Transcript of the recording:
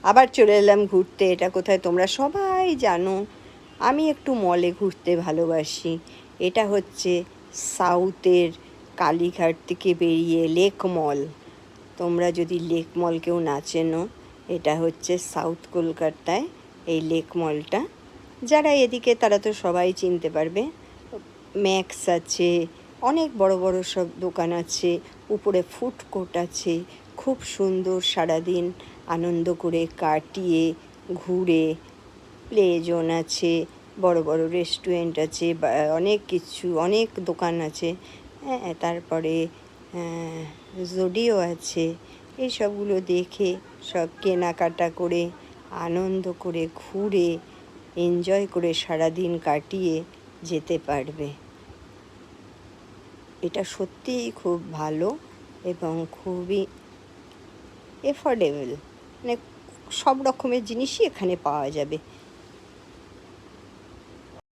আবার চলে এলাম ঘুরতে। এটা কোথায় তোমরা সবাই জানো, আমি একটু মলে ঘুরতে ভালোবাসি। এটা হচ্ছে সাউথের কালীঘাট থেকে বেরিয়ে লেক মল। তোমরা যদি লেক মল কেউ না চেনো, এটা হচ্ছে সাউথ কলকাতায় এই লেক মলটা। যারা এদিকে তারা তো সবাই চিনতে পারবে। ম্যাক্স আছে, অনেক বড় বড় সব দোকান আছে, উপরে ফুড কোর্ট আছে। খুব সুন্দর সারাদিন আনন্দ করে কাটিয়ে ঘুরে, প্লে জোন আছে, বড় বড় রেস্টুরেন্ট আছে, অনেক কিছু, অনেক দোকান আছে। হ্যাঁ, তারপরে জুডিও আছে। এই সবগুলো দেখে সব কেনাকাটা করে আনন্দ করে ঘুরে এনজয় করে সারাদিন কাটিয়ে যেতে পারবে। এটা সত্যিই খুব ভালো এবং খুবই এফোর্ডেবল, মানে সব রকমের জিনিসই এখানে পাওয়া যাবে।